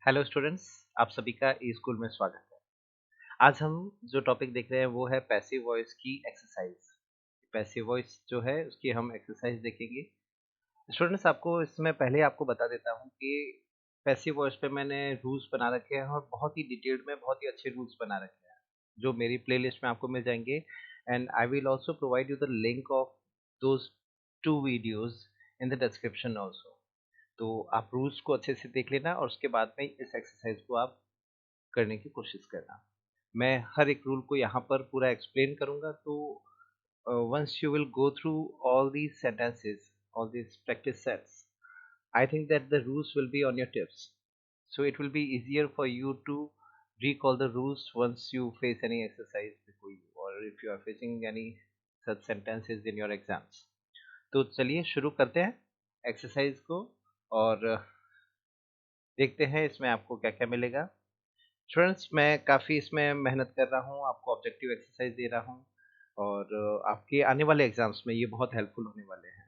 Hello students, आप सभी का ई स्कूल में स्वागत है। आज हम जो टॉपिक देख रहे हैं वो है पैसिव वॉइस की एक्सरसाइज। पैसिव वॉइस जो है उसकी हम एक्सरसाइज देखेंगे। स्टूडेंट्स, आपको इसमें पहले आपको बता देता हूँ कि पैसिव वॉइस पे मैंने रूल्स बना रखे हैं और बहुत ही डिटेल्ड में बहुत ही अच्छे रूल्स बना रखे हैं जो मेरी प्लेलिस्ट में आपको मिल जाएंगे। And I will also provide you the link of those 2 videos in the description also. तो आप रूल्स को अच्छे से देख लेना और उसके बाद में इस एक्सरसाइज को आप करने की कोशिश करना। मैं हर एक रूल को यहाँ पर पूरा एक्सप्लेन करूँगा, तो once you will go through all these sentences, all these practice sets, I think that the rules will be on your tips. So it will be easier for you to recall the rules once you face any exercise before you, or if you are facing any such sentences in your exams. तो चलिए शुरू करते हैं exercise को और देखते हैं इसमें आपको क्या क्या मिलेगा। स्टूडेंट्स, मैं काफ़ी इसमें मेहनत कर रहा हूँ, आपको ऑब्जेक्टिव एक्सरसाइज दे रहा हूँ और आपके आने वाले एग्जाम्स में ये बहुत हेल्पफुल होने वाले हैं।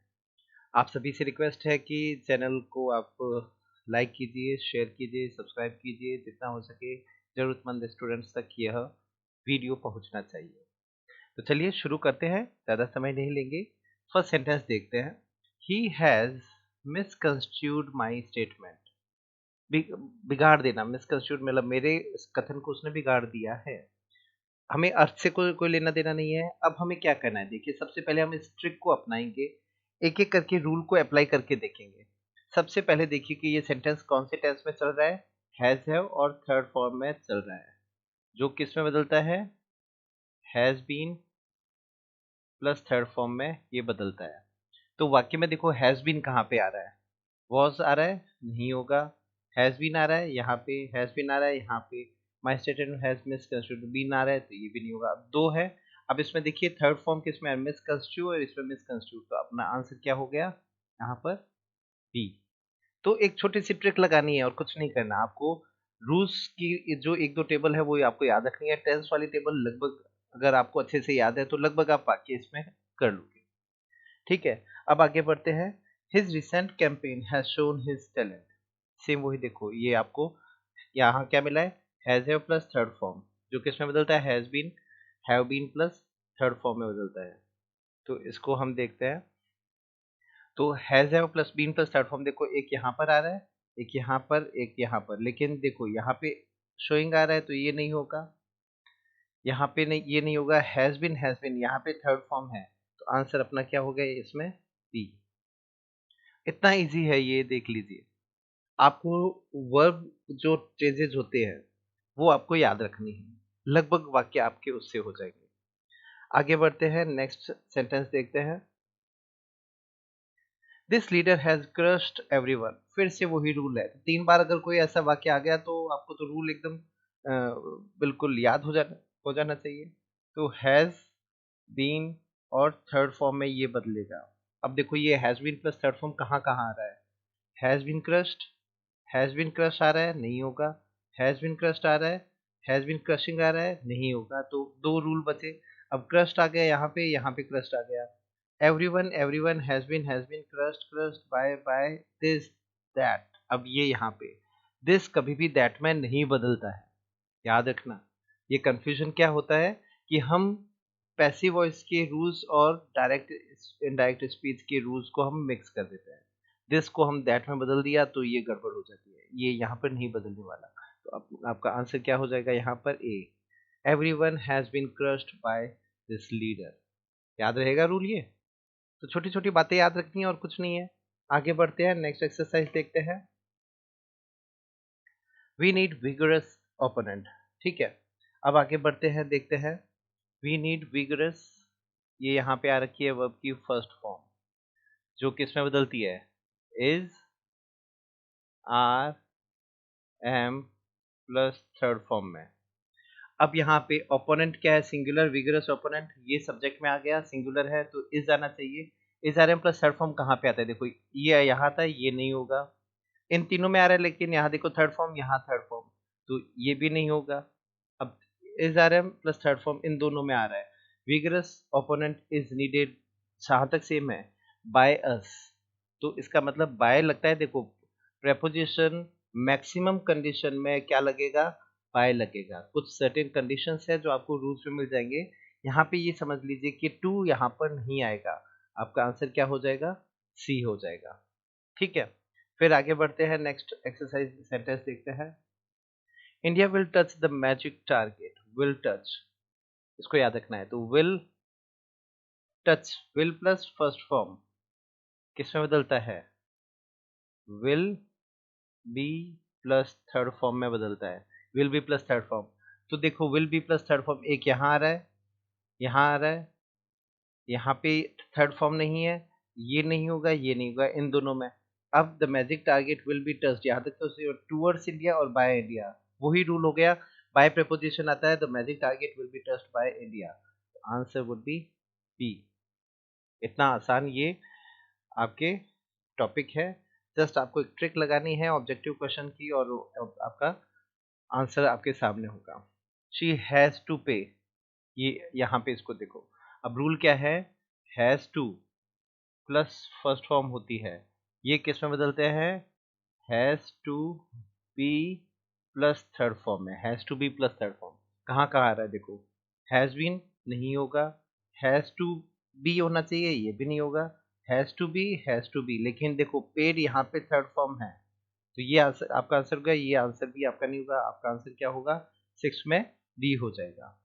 आप सभी से रिक्वेस्ट है कि चैनल को आप लाइक कीजिए, शेयर कीजिए, सब्सक्राइब कीजिए, जितना हो सके ज़रूरतमंद स्टूडेंट्स तक यह वीडियो पहुँचना चाहिए। तो चलिए शुरू करते हैं, ज़्यादा समय नहीं लेंगे। फर्स्ट सेंटेंस देखते हैं। He has misconstrued my statement. बिगाड़ देना, मिसकंस्ट्रूड मतलब मेरे इस कथन को उसने बिगाड़ दिया है। हमें अर्थ से कोई लेना देना नहीं है। अब हमें क्या करना है, देखिए सबसे पहले हम इस ट्रिक को अपनाएंगे, एक एक करके रूल को अप्लाई करके देखेंगे। सबसे पहले देखिए कि ये सेंटेंस कौन से टेंस में चल रहा है। हैज है और थर्ड फॉर्म में चल रहा है, जो किस में बदलता है, has been plus third form में ये बदलता है। तो वाक्य में देखो हैज बीन कहाँ पे आ रहा है, वॉज आ रहा है, नहीं होगा। हैज बीन आ रहा है यहाँ पे, हैज बीन आ रहा है यहाँ पे, my statement has misconstrued been आ रहा है तो ये भी नहीं होगा। अब दो है। अब इसमें देखिए थर्ड फॉर्म किसमें है, मिसकंस्ट्रू और इसमें मिसकंस्ट्रू, तो अपना आंसर क्या हो गया यहाँ पर, बी। तो एक छोटी सी ट्रिक लगानी है और कुछ नहीं करना आपको। रूल्स की जो एक दो टेबल है वो आपको याद रखनी है। टेंस वाली टेबल लगभग अगर आपको अच्छे से याद है तो लगभग आप वाक्य इसमें कर लोगे। ठीक है, अब आगे बढ़ते हैं। His recent campaign has shown his talent. Same वही देखो, ये आपको यहाँ क्या मिला है, has have plus third form, जो किसमें बदलता है, has been, have been plus third form में बदलता है। तो इसको हम देखते हैं। तो has have plus been plus third form, देखो एक यहाँ पर आ रहा है, एक यहाँ पर, एक यहाँ पर, लेकिन देखो यहाँ पे शोइंग आ रहा है तो ये नहीं होगा, यहाँ पे नहीं, ये नहीं होगा। हैज बीन यहाँ पे थर्ड फॉर्म है, तो आंसर अपना क्या हो गया इसमें, बी। इतना इजी है ये, देख लीजिए। आपको वर्ब जो चेंजेज होते हैं वो आपको याद रखनी है, लगभग वाक्य आपके उससे हो जाएंगे। आगे बढ़ते हैं, नेक्स्ट सेंटेंस देखते हैं। This leader has crushed everyone. फिर से वही रूल है, 3 बार अगर कोई ऐसा वाक्य आ गया तो आपको तो रूल एकदम बिल्कुल याद हो जाना चाहिए। तो हैज बीन और थर्ड फॉर्म में ये बदलेगा। अब देखो ये has been plus third form कहाँ कहाँ आ रहा है, has been crushed, has been crush आ रहा है, नहीं होगा। हैज बीन क्रश्ड आ रहा है, हैज बीन क्रशिंग आ रहा है, नहीं होगा। तो दो रूल बचे। अब क्रश्ड आ गया यहाँ पे क्रश्ड आ गया। Everyone has been crushed by this that. अब ये यहाँ पे दिस कभी भी दैट में नहीं बदलता है, याद रखना। ये कंफ्यूजन क्या होता है कि हम पैसिव वॉइस के रूल्स और डायरेक्ट इनडायरेक्ट स्पीच के रूल्स को हम मिक्स कर देते हैं। दिस को हम दैट में बदल दिया तो ये गड़बड़ हो जाती है, ये यहाँ पर नहीं बदलने वाला। तो आपका आंसर क्या हो जाएगा यहाँ पर, ए। Everyone has been crushed by this leader. याद रहेगा रूल ये। तो छोटी छोटी बातें याद रखनी है और कुछ नहीं है। आगे बढ़ते हैं, नेक्स्ट एक्सरसाइज देखते हैं। We need vigorous opponent. ठीक है, अब आगे बढ़ते हैं, देखते हैं। वी नीड विगरस, ये यहाँ पे आ रखी है वर्ब की फर्स्ट फॉर्म, जो किस में बदलती है, is, are, am plus third form में। अब यहाँ पे ओपोनेंट क्या है, सिंगुलर, विगरस ओपोनेंट, ये सब्जेक्ट में आ गया, सिंगुलर है तो इज आना चाहिए। Is are am plus third form कहाँ पे आता है, देखो ये यहाँ था, ये नहीं होगा। इन तीनों में आ रहा है, लेकिन यहाँ देखो थर्ड फॉर्म, यहाँ थर्ड फॉर्म, तो ये भी नहीं होगा। अब is are am plus third form इन दोनों में आ रहा है। विगरस ओपोनेंट इज नीडेड, जहाँ तक सेम है, बाय अस, तो इसका मतलब बाय लगता है, देखो प्रेपोजिशन मैक्सिमम कंडीशन में क्या लगेगा, बाय लगेगा। कुछ सर्टेन कंडीशंस है जो आपको रूल्स में मिल जाएंगे। यहाँ पे ये समझ लीजिए कि टू यहाँ पर नहीं आएगा, आपका आंसर क्या हो जाएगा, सी हो जाएगा। ठीक है, फिर आगे बढ़ते हैं, नेक्स्ट एक्सरसाइज सेंटेंस देखते हैं। India will touch the magic target, will touch, इसको याद रखना है। तो will touch, will plus first form किस में बदलता है, will be plus third form में बदलता है, will be plus third form. तो देखो will be plus third form एक यहाँ आ रहा है, यहाँ आ रहा है, यहाँ पे थर्ड फॉर्म नहीं है, ये नहीं होगा, ये नहीं होगा, इन दोनों में। अब the magic target will be touched, यहाँ तक तो टूवर्ड्स इंडिया और बाय इंडिया वही रूल हो गया। बाय प्रेपोजिशन आता है, the magic target will be touched by India, answer would be B. इतना आसान ये आपके टॉपिक है। जस्ट आपको एक ट्रिक लगानी है ऑब्जेक्टिव क्वेश्चन की और आपका आंसर आपके सामने होगा। शी हैज टू पे, ये यहाँ पे इसको देखो, अब रूल क्या है, has to plus first form होती है, ये किस में बदलते हैं, has to be plus third form में, has to be plus third form. कहाँ कहाँ आ रहा है देखो, हैज बीन नहीं होगा, हैज टू बी होना चाहिए, ये भी नहीं होगा, हैज टू बी, लेकिन देखो पेड यहाँ पे थर्ड फॉर्म है, तो ये आंसर आपका आंसर होगा, ये आंसर भी आपका नहीं होगा, आपका आंसर क्या होगा, सिक्स में डी हो जाएगा।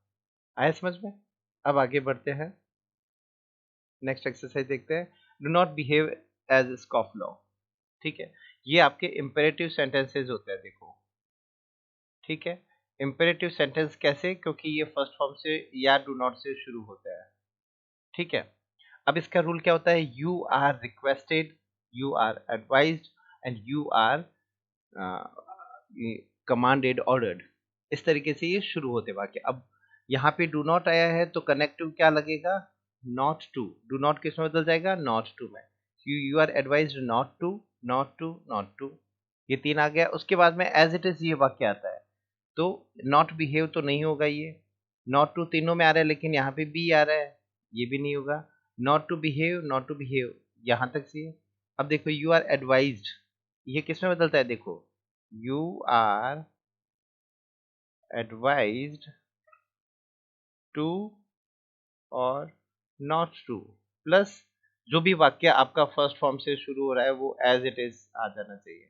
आया समझ में। अब आगे बढ़ते हैं, नेक्स्ट एक्सरसाइज देखते हैं। डू नॉट बिहेव एज स्कॉफलॉ, ठीक है, ये आपके इंपेरेटिव सेंटेंसेस होते हैं देखो। ठीक है, इंपेरेटिव सेंटेंस कैसे, क्योंकि ये फर्स्ट फॉर्म से या डू नॉट से शुरू होता है। ठीक है, अब इसका रूल क्या होता है, you are requested, you are advised and you are commanded, ordered, इस तरीके से ये शुरू होते वाक्य। अब यहाँ पे डू नॉट आया है तो कनेक्टिव क्या लगेगा, नॉट टू, डू नॉट किस में बदल जाएगा, नॉट टू में। You are advised not to, not to, not to, ये तीन आ गया। उसके बाद में एज इट इज ये वाक्य आता है, तो नॉट बिहेव तो नहीं होगा, ये नॉट टू तीनों में आ रहा है, लेकिन यहाँ पे बी आ रहा है, ये भी नहीं होगा। Not to behave, not to behave, यहाँ तक से। अब देखो यू आर एडवाइज्ड, ये किस में बदलता है देखो, यू आर एडवाइज्ड टू और नॉट टू, प्लस जो भी वाक्य आपका फर्स्ट फॉर्म से शुरू हो रहा है वो एज इट इज आ जाना चाहिए।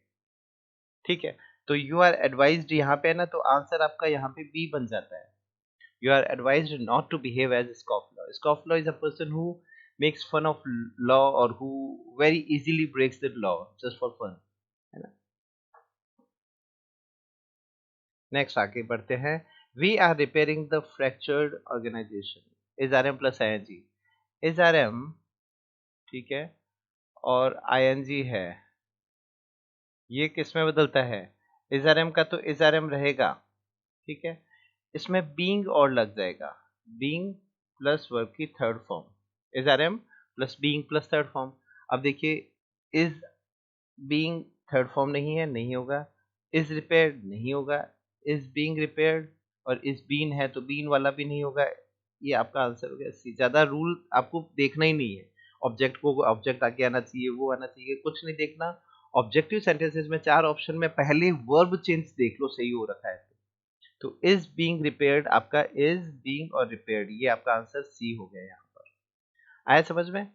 ठीक है, तो यू आर एडवाइज्ड यहाँ पे है ना, तो आंसर आपका यहाँ पे बी बन जाता है। You are advised not to behave as scofflaw, scofflaw is a person who makes fun of law और who very easily breaks the law just for fun, है ना। नेक्स्ट आगे बढ़ते हैं, we are repairing the fractured organization, is are am plus I N G, is are am, ठीक है, और आई N G है, ये किस में बदलता है, इज आर एम का तो इज आर एम रहेगा, ठीक है, इसमें बीइंग और लग जाएगा, बीइंग प्लस वर्ब की third form, is are am plus being plus third form. अब देखिए, इज बीइंग थर्ड फॉर्म नहीं है, नहीं होगा, इज रिपेयर्ड नहीं होगा, इज बीइंग रिपेयर्ड, और इज बीन है तो बीन वाला भी नहीं होगा, ये आपका आंसर हो गया सी। ज्यादा रूल आपको देखना ही नहीं है, ऑब्जेक्ट को ऑब्जेक्ट आगे आना चाहिए, वो आना चाहिए, कुछ नहीं देखना। ऑब्जेक्टिव सेंटेंसेस में चार ऑप्शन में पहले वर्ब चेंज देख लो सही हो रखा है, तो इज बीइंग रिपेयर्ड आपका इज बीइंग और रिपेयर्ड, ये आपका आंसर सी हो गया यहाँ पर। आया समझ में।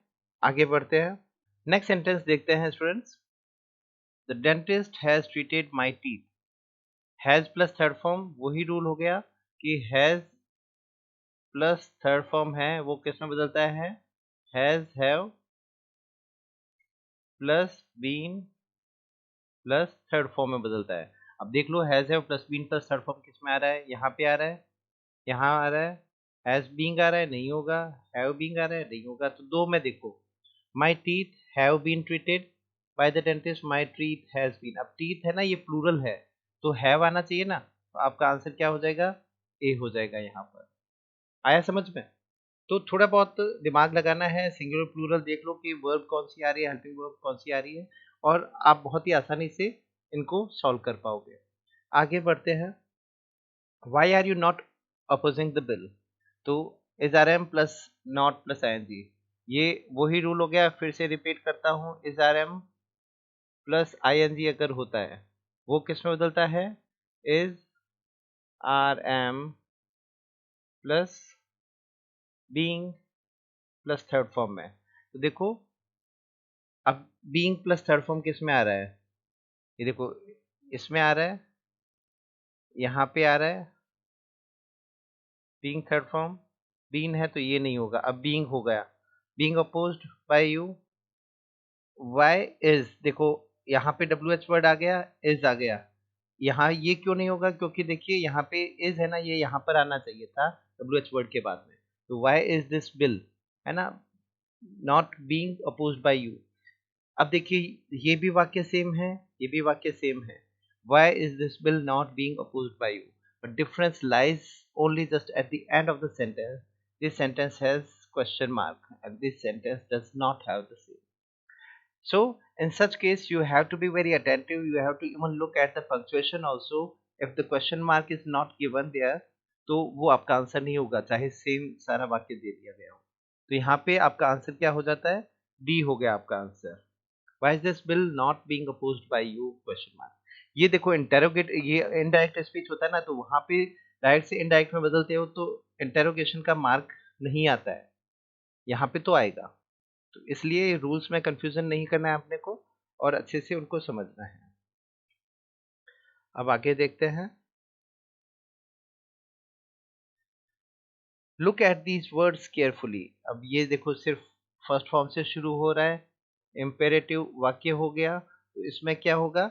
आगे बढ़ते हैं, नेक्स्ट सेंटेंस देखते हैं students. The dentist has treated my teeth, has plus third form वही रूल हो गया कि हैज प्लस थर्ड फॉर्म है वो किस में बदलता है, has have plus been plus third form में बदलता है। अब देख लो, has have plus been plus third form किस में आ रहा है, यहाँ पे आ रहा है, यहाँ आ रहा है, हैज बीइंग आ रहा है, नहीं होगा, हैव बीइंग आ रहा है, नहीं होगा, तो दो में देखो, my teeth have been treated by the dentist, my teeth has been, अब टीथ है ना ये प्लूरल है, तो हैव आना चाहिए ना, तो आपका आंसर क्या हो जाएगा, ए हो जाएगा यहाँ पर। आया समझ में। तो थोड़ा बहुत दिमाग लगाना है, सिंगुलर प्लूरल देख लो कि वर्ब कौन सी आ रही है, हेल्पिंग वर्ब कौन सी आ रही है, और आप बहुत ही आसानी से इनको सॉल्व कर पाओगे। आगे बढ़ते हैं, why are you not opposing the bill, तो is are am plus not plus I N G, ये वही रूल हो गया, फिर से रिपीट करता हूँ, is are am plus I N G अगर होता है वो किस में बदलता है? Is, are am plus being plus third form में। तो देखो अब बीइंग प्लस थर्ड फॉर्म किस में आ रहा है? ये देखो इसमें आ रहा है, यहाँ पे आ रहा है बीइंग थर्ड फॉर्म, बीन है तो ये नहीं होगा, अब बीइंग हो गया, being opposed by you, why is, देखो यहाँ पे डब्ल्यू एच वर्ड आ गया, इज आ गया, यहाँ ये क्यों नहीं होगा? क्योंकि देखिए यहाँ पे इज है ना, ये यहाँ पर आना चाहिए था डब्ल्यू एच वर्ड के बाद में। तो वाई इज दिस बिल, है ना, not being opposed by you. अब देखिए ये भी वाक्य सेम है, ये भी वाक्य सेम है, why is this bill not being opposed by you, but difference lies only just at the end of the sentence, this sentence has question mark and this sentence does not have the same. So in such case, you have to be very attentive. You have to even look at the punctuation also. If the question mark is not given there, तो वो आपका answer नहीं होगा, चाहे same सारा वाक्य दे दिया गया हो। तो यहाँ पे आपका आंसर क्या हो जाता है? डी हो गया आपका answer. Why is this bill not being opposed by you? Question mark. ये देखो इंटेरोगेट, ये इनडायरेक्ट स्पीच होता है ना, तो वहां पे डायरेक्ट से इनडायरेक्ट में बदलते हो तो इंटेरोगेशन का मार्क नहीं आता है, यहाँ पे तो आएगा। तो इसलिए रूल्स में कंफ्यूजन नहीं करना है अपने को और अच्छे से उनको समझना है। अब आगे देखते हैं। Look at these words carefully. अब ये देखो सिर्फ फर्स्ट फॉर्म से शुरू हो रहा है, इम्पेरेटिव वाक्य हो गया, तो इसमें क्या होगा?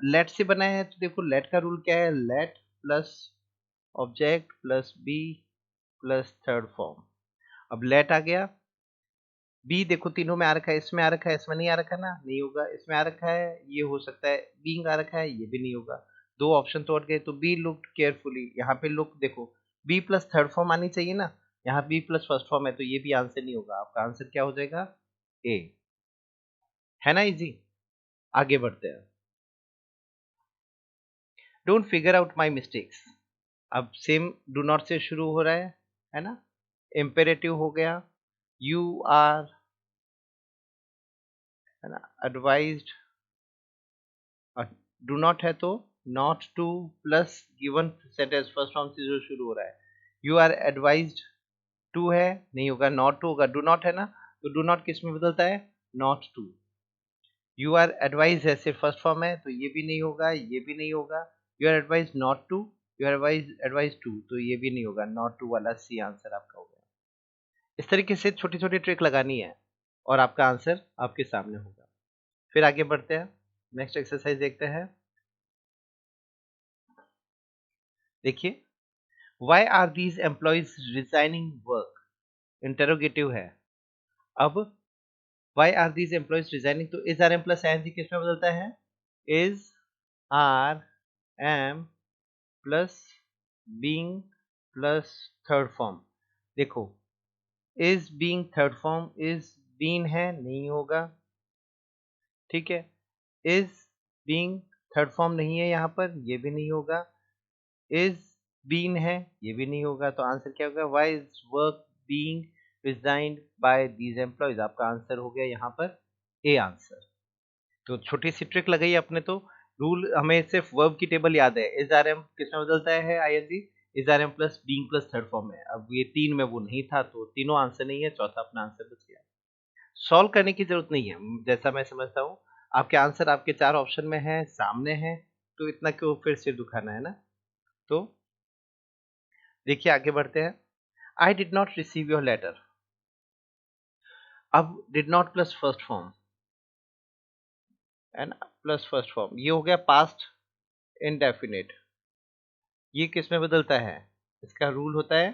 लेट से बनाया है, तो देखो लेट का रूल क्या है? Let plus object plus be plus third form. अब लेट आ गया, बी देखो तीनों में आ रखा है, इसमें आ रखा है, इसमें नहीं आ रखा ना, नहीं होगा, इसमें आ रखा है, ये हो सकता है, बीइंग आ रखा है, ये भी नहीं होगा, दो ऑप्शन तो हट गए। तो बी लुक केयरफुली, यहाँ पे लुक देखो बी प्लस थर्ड फॉर्म आनी चाहिए ना, यहाँ बी प्लस फर्स्ट फॉर्म है, तो ये भी आंसर नहीं होगा, आपका आंसर क्या हो जाएगा? ए, है ना इजी। आगे बढ़ते हैं। Don't figure out my mistakes. अब सेम डू नॉट से शुरू हो रहा है ना, इम्पेरेटिव हो गया, यू आर, है ना, एडवाइज्ड, डू नॉट है तो not two plus given sentence first form से जो शुरू हो रहा है, यू आर एडवाइज्ड, टू है नहीं होगा, नॉट टू होगा, डू नॉट है ना, तो डू नॉट किस में बदलता है? Not to. You are advise है, सिर्फ फर्स्ट फॉर्म है, तो ये भी नहीं होगा, ये भी नहीं होगा, you are advise not to, you are advise to, तो ये भी नहीं होगा, नॉट टू वाला सी आंसर आपका हो गया। इस तरीके से छोटी छोटी ट्रिक लगानी है और आपका आंसर आपके सामने होगा। फिर आगे बढ़ते हैं, नेक्स्ट एक्सरसाइज देखते हैं। देखिए, why are these employees resigning work, interrogative है। अब why are these employees resigning, तो is are am plus I N G किस में बदलता है? Is are am plus being plus third form. देखो is being third form, is been है नहीं होगा, ठीक है, इज बीइंग थर्ड फॉर्म नहीं है यहाँ पर, ये भी नहीं होगा, इज बीन है ये भी नहीं होगा, तो आंसर क्या होगा? Why is work being resigned by these employees, आपका आंसर हो गया यहाँ पर ए आंसर। तो छोटी सी ट्रिक लगाई अपने, तो रूल हमें सिर्फ वर्ब की टेबल याद है, इज आर एम किस में बदलता है? ING, is are am plus being plus third form है। अब ये तीन में वो नहीं था, तो तीनों आंसर नहीं है, चौथा अपना आंसर बच गया। सॉल्व करने की जरूरत नहीं है, जैसा मैं समझता हूँ आपके आंसर आपके चार ऑप्शन में है, सामने है, तो इतना क्यों फिर सिर दुखाना, है ना। तो देखिए आगे बढ़ते हैं। I did not receive your letter. अब did not plus first form, है ना, प्लस फर्स्ट फॉर्म, ये हो गया पास्ट इंडेफिनिट। ये किस में बदलता है? इसका रूल होता है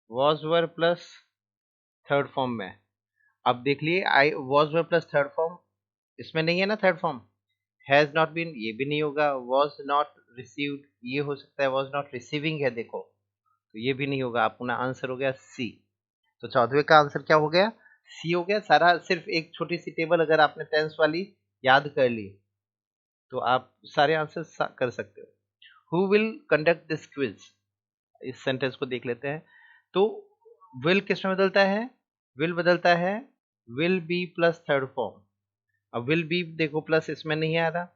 was were plus third form में। अब देख लिए, I was were plus third form, इसमें नहीं है ना third form, has not been ये भी नहीं होगा, वॉज नॉट रिसीव्ड ये हो सकता है, वॉज नॉट रिसीविंग है देखो, तो ये भी नहीं होगा, अपना आंसर हो गया सी। तो चौदहवें का आंसर क्या हो गया? सी हो गया। सारा सिर्फ एक छोटी सी टेबल अगर आपने टेंस वाली याद कर ली तो आप सारे आंसर कर सकते हो। Who will conduct this quiz, इस सेंटेंस को देख लेते हैं। तो विल किस में बदलता है? विल बदलता है will be plus third form. अब विल बी देखो प्लस इसमें नहीं आ रहा,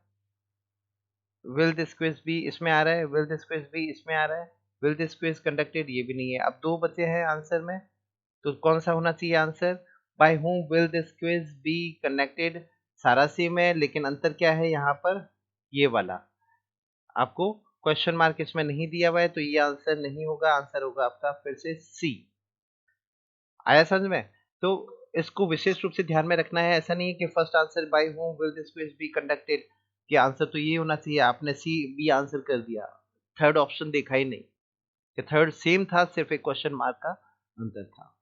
विल दिस क्विज बी इसमें आ रहा है, विल दिस क्विज बी इसमें आ रहा है, विल दिस क्विज कंडक्टेड ये भी नहीं है। अब दो बचे हैं आंसर में, तो कौन सा होना चाहिए answer? By whom will this quiz be conducted? सारा सेम है, लेकिन अंतर क्या है यहाँ पर? ये वाला आपको क्वेश्चन मार्क इसमें नहीं दिया हुआ है, तो ये आंसर नहीं होगा। आंसर होगा आपका फिर से सी। आया समझ में? तो इसको विशेष रूप से ध्यान में रखना है। ऐसा नहीं है कि first answer by whom will this quiz be conducted, कि आंसर तो ये होना चाहिए, आपने सी बी आंसर कर दिया, थर्ड ऑप्शन देखा ही नहीं कि थर्ड सेम था, सिर्फ एक क्वेश्चन मार्क का अंतर था।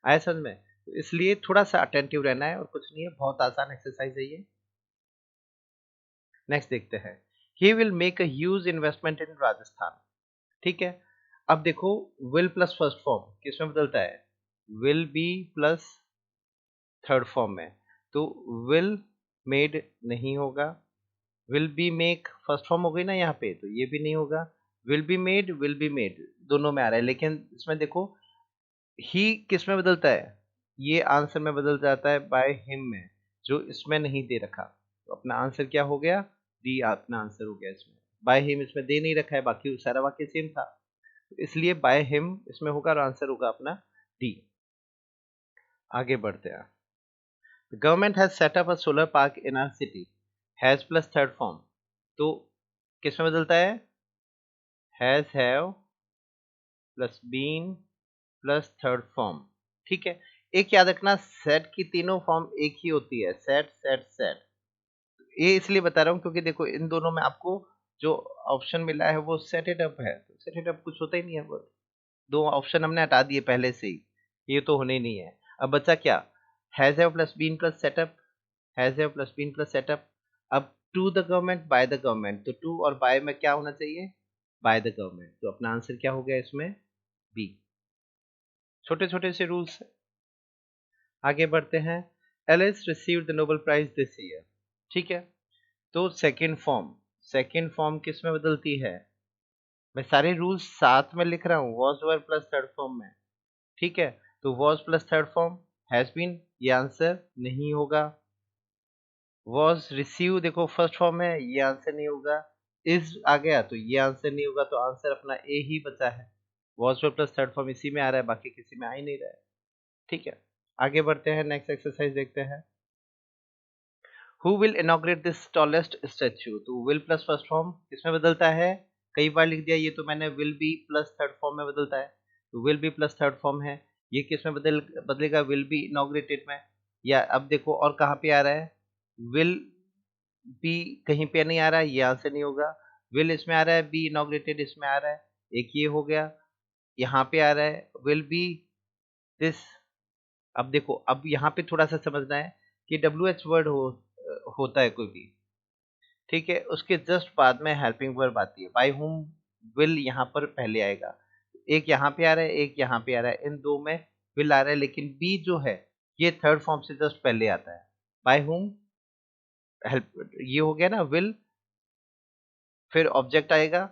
आया समझ में? तो इसलिए थोड़ा सा अटेंटिव रहना है, और कुछ नहीं है, बहुत आसान एक्सरसाइज है ये। नेक्स्ट देखते हैं। He will make a huge investment इन राजस्थान। ठीक है, अब देखो विल प्लस फर्स्ट फॉर्म किसमें बदलता है? Will be plus third form में। तो विल मेड नहीं होगा, will be make first form हो गई ना यहाँ पे, तो ये भी नहीं होगा। विल बी मेड दोनों में आ रहा है, लेकिन इसमें देखो ही किस में बदलता है? ये आंसर में बदल जाता है बाय हिम में, जो इसमें नहीं दे रखा। तो अपना आंसर क्या हो गया? डी अपना आंसर हो गया। इसमें बाय हिम इसमें दे नहीं रखा है, बाकी सारा वाक्य सेम था, तो इसलिए बाय हिम इसमें होगा और आंसर होगा अपना डी। आगे बढ़ते हैं। Government has set up a solar park in our city. Has plus third form, तो किस में बदलता है? Has have plus been plus third form. ठीक है, एक याद रखना, सेट की तीनों फॉर्म एक ही होती है, सेट सेट सेट। ये इसलिए बता रहा हूँ क्योंकि देखो इन दोनों में आपको जो ऑप्शन मिला है वो सेट इट अप है, तो सेट इट अप कुछ होता ही नहीं है। वो दो ऑप्शन हमने हटा दिए पहले से ही, ये तो होने ही नहीं है। अब बचा क्या? Has have plus been plus setup, has have plus been plus setup. अब to the government by the government, तो टू और बाय में क्या होना चाहिए? बाय द गवर्नमेंट, तो अपना आंसर क्या हो गया इसमें? बी। छोटे छोटे से रूल्स। आगे बढ़ते हैं। Alice received the Nobel prize this year. ठीक है, तो सेकेंड फॉर्म किस में बदलती है? मैं सारे रूल्स साथ में लिख रहा हूँ, was were plus third form में। ठीक है, तो was plus third form has been, ये आंसर नहीं होगा। वॉज रिसीव देखो फर्स्ट फॉर्म है, ये आंसर नहीं होगा। इज आ गया तो ये आंसर नहीं होगा, तो आंसर अपना ए ही बचा है। Was were plus third form इसी में आ रहा है, बाकी किसी में आ ही नहीं रहा है। ठीक है, आगे बढ़ते हैं, नेक्स्ट एक्सरसाइज देखते हैं। Who will inaugurate this tallest statue, तो विल प्लस फर्स्ट फॉर्म किसमें बदलता है? कई बार लिख दिया ये तो मैंने, will be plus third form में बदलता है, तो will be plus third form है। ये किसमें बदलेगा? विल बी इनॉग्रेटेड में। या अब देखो और कहाँ पे आ रहा है? विल बी कहीं पे नहीं आ रहा है, ये आंसर नहीं होगा। विल इसमें आ रहा है, बी इनॉग्रेटेड इसमें आ रहा है, एक ये हो गया। यहाँ पे आ रहा है विल बी दिस। अब देखो, अब यहाँ पे थोड़ा सा समझना है कि डब्ल्यू एच वर्ड होता है कोई भी, ठीक है, उसके जस्ट बाद में हेल्पिंग वर्ब आती है। बाय हुम विल यहाँ पर पहले आएगा। एक यहाँ पे आ रहा है, एक यहाँ पे आ रहा है, इन दो में विल आ रहा है, लेकिन बी जो है ये थर्ड फॉर्म से जस्ट पहले आता है। बाय हुम हेल्प, ये हो गया ना विल, फिर ऑब्जेक्ट आएगा,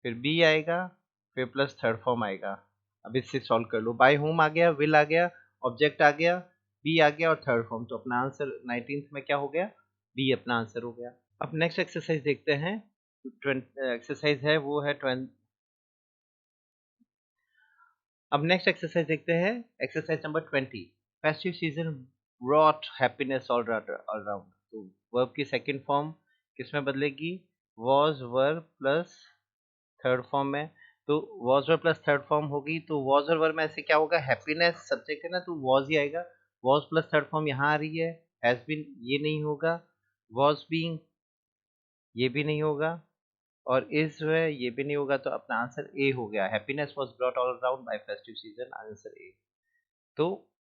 फिर बी आएगा, फिर प्लस थर्ड फॉर्म आएगा। अब इससे सॉल्व कर लो। बाय होम आ गया, विल आ गया, ऑब्जेक्ट आ गया, बी आ गया और थर्ड फॉर्म, तो अपना आंसर 19th में क्या हो गया? बी अपना आंसर हो गया। अब नेक्स्ट एक्सरसाइज देखते हैं। एक्सरसाइज है वो है 20। अब नेक्स्ट एक्सरसाइज देखते हैं, exercise number 20। Festive season brought happiness all around, तो वर्ब की सेकंड फॉर्म किसमें बदलेगी? Was were plus third form में। तो was were plus third form होगी, तो वॉज और वर में ऐसे क्या होगा? हैप्पीनेस सब्जेक्ट है ना, तो वॉज ही आएगा। वॉज प्लस थर्ड फॉर्म यहाँ आ रही है, हैज बीन ये नहीं होगा, वॉज बीइंग ये भी नहीं होगा, और इज जो है ये भी नहीं होगा, तो अपना आंसर ए हो गया। Happiness was brought all around by festive season, answer A. तो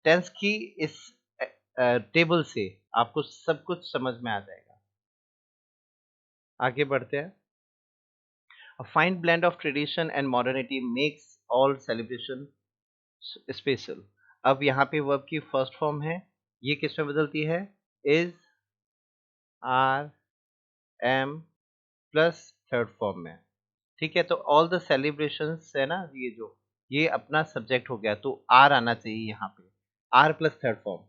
टेंस की इस टेबल से आपको सब कुछ समझ में आ जाएगा। आगे बढ़ते हैं। A fine blend of tradition and modernity makes all celebration special. अब यहाँ पे वर्ब की फर्स्ट फॉर्म है, ये किस में बदलती है? Is, are, am plus third form में। ठीक है, तो ऑल द सेलिब्रेशंस है ना, ये अपना सब्जेक्ट हो गया, तो आर आना चाहिए यहाँ पे, आर प्लस थर्ड फॉर्म।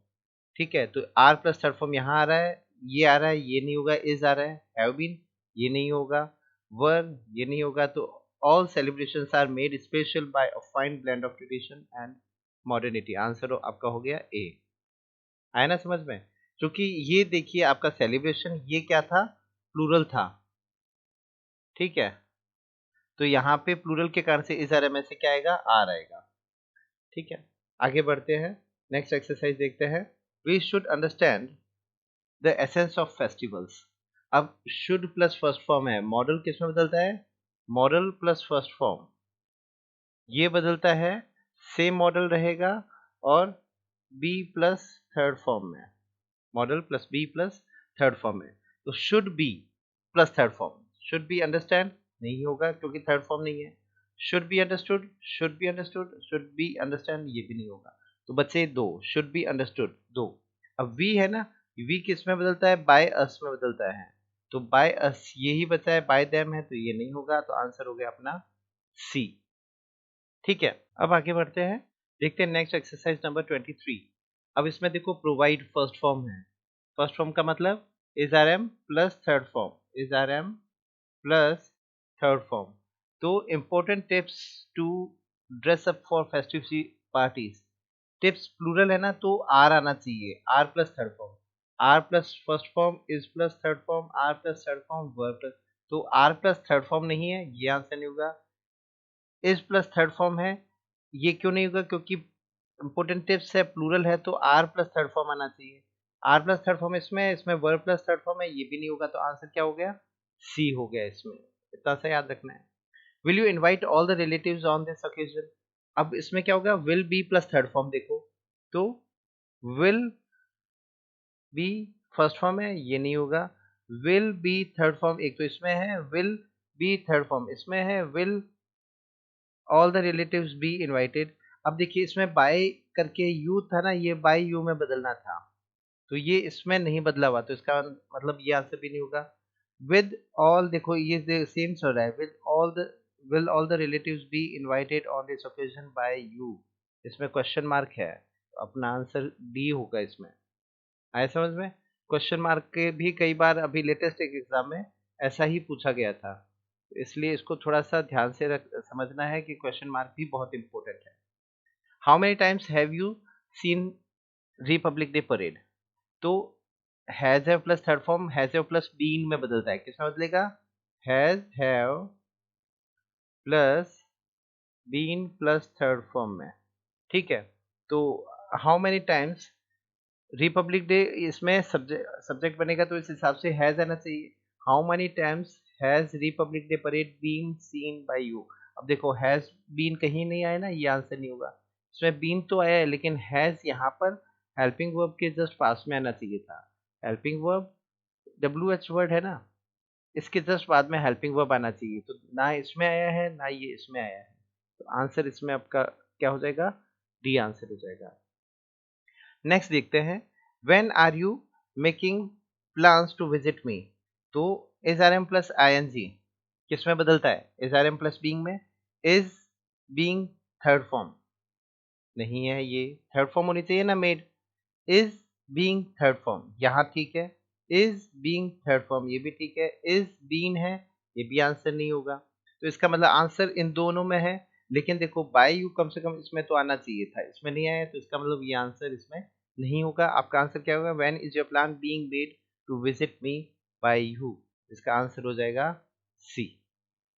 ठीक है, तो आर प्लस थर्ड फॉर्म यहाँ आ रहा है, ये आ रहा है, ये नहीं होगा, इज आ रहा है, हैव बीन ये नहीं होगा, वर ये नहीं होगा, तो all celebrations are made special by a fine blend of tradition and modernity. Answer आपका हो गया ए। आया ना समझ में? क्योंकि ये देखिए आपका सेलिब्रेशन ये क्या था, प्लूरल था, ठीक है, तो यहाँ पे प्लूरल के कारण से इस आर में से क्या आएगा, आर आएगा, ठीक है। आगे बढ़ते हैं, नेक्स्ट एक्सरसाइज देखते हैं। We should understand the essence of festivals. अब शुड प्लस फर्स्ट फॉर्म है, मॉडल किस में बदलता है, मॉडल प्लस फर्स्ट फॉर्म, ये बदलता है, सेम मॉडल रहेगा और बी प्लस थर्ड फॉर्म में, modal plus be plus third form में, तो should be plus third form, should be understand नहीं होगा क्योंकि थर्ड फॉर्म नहीं है, should be understood, should be understood, should be understand ये भी नहीं होगा, तो बच्चे दो, शुड बी अंडरस्टूड दो। अब वी है ना, वी किस में बदलता है, बाय अस में बदलता है, तो बाय अस यही बचा है, बाय देम है तो ये नहीं होगा, तो आंसर हो गया अपना सी, ठीक है। अब आगे बढ़ते हैं, देखते हैं नेक्स्ट एक्सरसाइज नंबर 23। अब इसमें देखो प्रोवाइड फर्स्ट फॉर्म है, फर्स्ट फॉर्म का मतलब is are am plus third form, is are am plus third form, तो important tips to dress up for festive parties, tips plural है ना तो आर आना चाहिए, are plus third form, are plus first form, is plus third form, are plus third form, were plus, तो are plus third form नहीं है, ये answer नहीं होगा। इज प्लस थर्ड फॉर्म है, ये क्यों नहीं होगा, क्योंकि इंपोर्टेंट टिप्स है, प्लूरल है, तो आर प्लस थर्ड फॉर्म आना चाहिए, आर प्लस थर्ड फॉर्म इसमें वर प्लस थर्ड फॉर्म है, ये भी नहीं होगा, तो आंसर क्या हो गया, सी हो गया इसमें, इतना सा याद रखना है। Will you invite all the relatives on this occasion, अब इसमें क्या होगा, will be plus third form, देखो तो विल बी फर्स्ट फॉर्म है, ये नहीं होगा, विल बी थर्ड फॉर्म एक तो इसमें है, विल बी थर्ड फॉर्म इसमें है, will all the relatives be invited, अब देखिए इसमें बाय करके यू था ना, ये बाय यू में बदलना था, तो ये इसमें नहीं बदला हुआ, तो इसका मतलब ये आंसर भी नहीं होगा। विद ऑल देखो ये सेम चल रहा है, with all the, will all the relatives be invited on this occasion by you, इसमें क्वेश्चन मार्क है, तो अपना आंसर डी होगा इसमें। आया समझ में? क्वेश्चन मार्क के भी कई बार अभी लेटेस्ट एक एग्जाम में ऐसा ही पूछा गया था, तो इसलिए इसको थोड़ा सा ध्यान से समझना है कि क्वेश्चन मार्क भी बहुत इंपॉर्टेंट है। How many times have you seen Republic Day parade, तो has have plus third form has have plus been में बदलता है, किसमें बदलेगा, has have plus been plus third form में, ठीक है। तो how many times Republic Day, इसमें सब्जेक्ट बनेगा तो इस हिसाब से हैज आना चाहिए, how many times has Republic Day parade been seen by you, अब देखो हैज बीन कहीं नहीं आया ना, ये आंसर नहीं होगा, इसमें बीन तो आया है लेकिन हैज यहाँ पर हेल्पिंग वर्ब के जस्ट पास में आना चाहिए था, helping verb W H word है ना, इसके जस्ट बाद में हेल्पिंग वर्ब आना चाहिए, तो ना इसमें आया है ना ये इसमें आया है, तो आंसर इसमें आपका क्या हो जाएगा, डी आंसर हो जाएगा। नेक्स्ट देखते हैं, when are you making plans to visit me, तो is are am plus I N G किस में बदलता है, is are am plus being में, इज बींग थर्ड फॉर्म नहीं है, ये थर्ड फॉर्म होनी चाहिए ना, made, is being third form यहाँ ठीक है, इज बीइंग थर्ड फॉर्म ये भी ठीक है, इज बीन है ये भी आंसर नहीं होगा, तो इसका मतलब आंसर इन दोनों में है, लेकिन देखो बाय यू कम से कम इसमें तो आना चाहिए था, इसमें नहीं आया, तो इसका मतलब ये आंसर इसमें नहीं होगा। आपका आंसर क्या होगा, when is your plan being made to visit me by you, इसका आंसर हो जाएगा सी,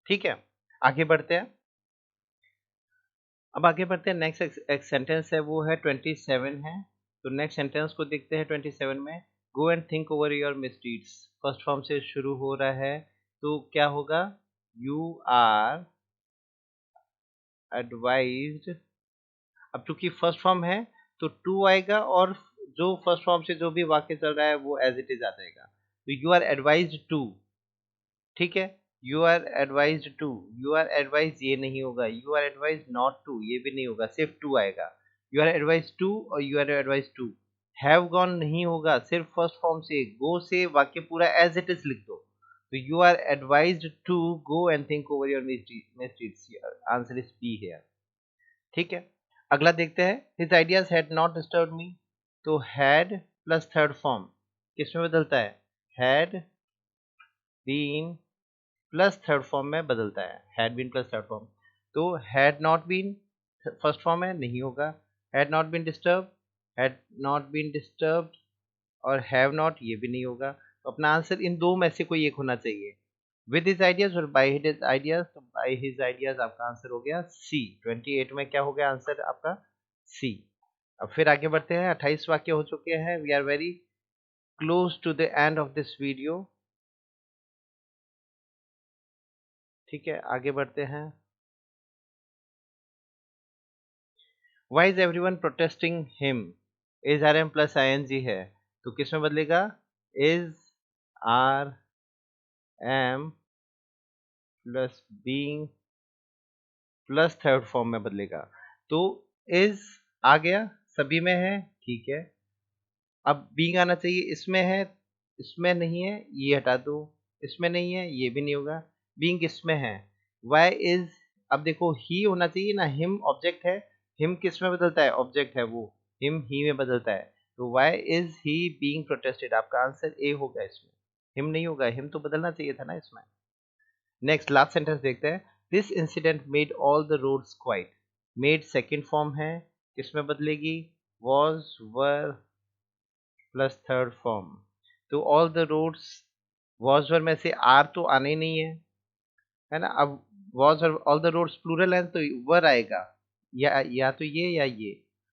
ठीक है। आगे बढ़ते हैं, अब आगे बढ़ते हैं, नेक्स्ट एक सेंटेंस है वो है 27 है, तो नेक्स्ट सेंटेंस को देखते हैं 27 में, गो and think over your misdeeds, first form से शुरू हो रहा है, तो क्या होगा, यू आर एडवाइज्ड, अब चूंकि फर्स्ट फॉर्म है तो टू आएगा, और जो फर्स्ट फॉर्म से जो भी वाक्य चल रहा है वो एज इट इज आ जाएगा, तो यू आर एडवाइज्ड टू, ठीक है, you are advise to, you are advise ये नहीं होगा, you are advise not to ये भी नहीं होगा, सिर्फ टू आएगा, यू आर एडवाइज टू और you are advise to, have gone नहीं होगा, सिर्फ फर्स्ट फॉर्म से, गो से वाक्य पूरा एज इट इज लिख दो, तो you are advised to go and think over your misdeeds, answer is be here, ठीक है। अगला देखते हैं, his ideas had not disturb me, तो हैड प्लस थर्ड फॉर्म किस में बदलता है, had been plus third form में बदलता है, had been plus third form. तो had not been first form है, नहीं होगा। Had not been disturb, had not been disturbed, और हैव नॉट, ये भी नहीं होगा। तो अपना आंसर इन दो में से कोई एक होना चाहिए, विद हिज आइडियाज और बाय हिज आइडियाज। तो बाय हिज आइडियाज आपका आंसर हो गया सी। 28 में क्या हो गया आंसर आपका? सी। अब फिर आगे बढ़ते हैं, 28 वाक्य हो चुके हैं। We are very close to the end of this video. ठीक है, आगे बढ़ते हैं। Why is everyone protesting him? Is are am plus I N G है, तो किस में बदलेगा? Is are am plus being plus third form में बदलेगा। तो इज आ गया, सभी में है, ठीक है। अब बीइंग आना चाहिए, इसमें है, इसमें नहीं है, ये हटा दो। इसमें नहीं है, ये भी नहीं होगा। बीइंग इसमें है। वाई इज, अब देखो ही होना चाहिए ना, हिम ऑब्जेक्ट है। हिम किस में बदलता है? ऑब्जेक्ट है वो, हिम ही में बदलता है। तो why is he being protested, आपका आंसर ए होगा इसमें। हिम नहीं होगा, हिम तो बदलना चाहिए था ना इसमें। नेक्स्ट लास्ट सेंटेंस देखते हैं। This incident made all the roads quite. Made second form है, किसमें बदलेगी? Was, were plus third form. तो all the roads, was were में से आर तो आने ही नहीं है ना। अब वॉज और ऑल द रोड्स प्लूरल है, तो वर आएगा, या तो ये या ये।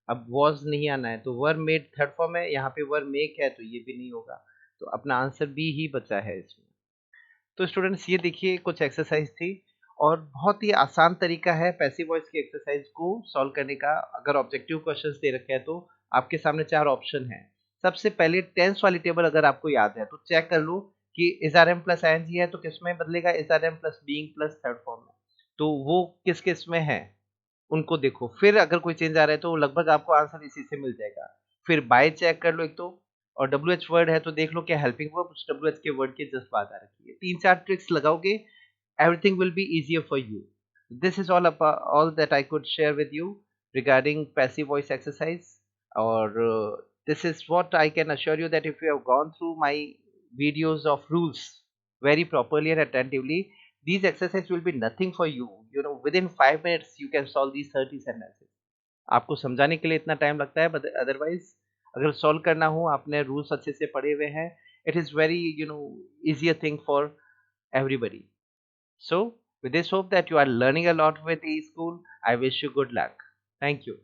अब वॉज नहीं आना है, तो वर मेड थर्ड फॉर्म है, यहाँ पे वर मेक है, तो ये भी नहीं होगा। तो अपना आंसर बी ही बचा है इसमें। तो स्टूडेंट्स ये देखिए कुछ एक्सरसाइज थी, और बहुत ही आसान तरीका है पैसिव वॉइस की एक्सरसाइज को सॉल्व करने का। अगर ऑब्जेक्टिव क्वेश्चंस दे रखे हैं तो आपके सामने 4 ऑप्शन है। सबसे पहले टेंस वाली टेबल अगर आपको याद है तो चेक कर लो कि is are am plus I N G है तो किस में बदलेगा? Is are am plus being plus third form में। तो वो किस किस में है उनको देखो, फिर अगर कोई चेंज आ रहा है तो लगभग आपको आंसर इसी से मिल जाएगा। फिर बाय चेक कर लो एक तो, और डब्ल्यू एच वर्ड है तो देख लो क्या हेल्पिंग वर्ब उस डब्ल्यू एच के वर्ड के जस्ट बाद आ रखी है। 3-4 ट्रिक्स लगाओगे, everything will be easier for you. This is all that I could share with you regarding passive voice exercise. Or this is what I can assure you, that if you have gone through my videos of rules very properly and attentively, these exercises will be nothing for you. You know, within 5 minutes you can solve these 30 sentences. आपको समझाने के लिए इतना time लगता है, but otherwise अगर solve करना हो, आपने रूल्स अच्छे से पढ़े हुए हैं, it is very easier thing for everybody. So, with this hope that you are learning a lot with eSchool, I wish you good luck. Thank you.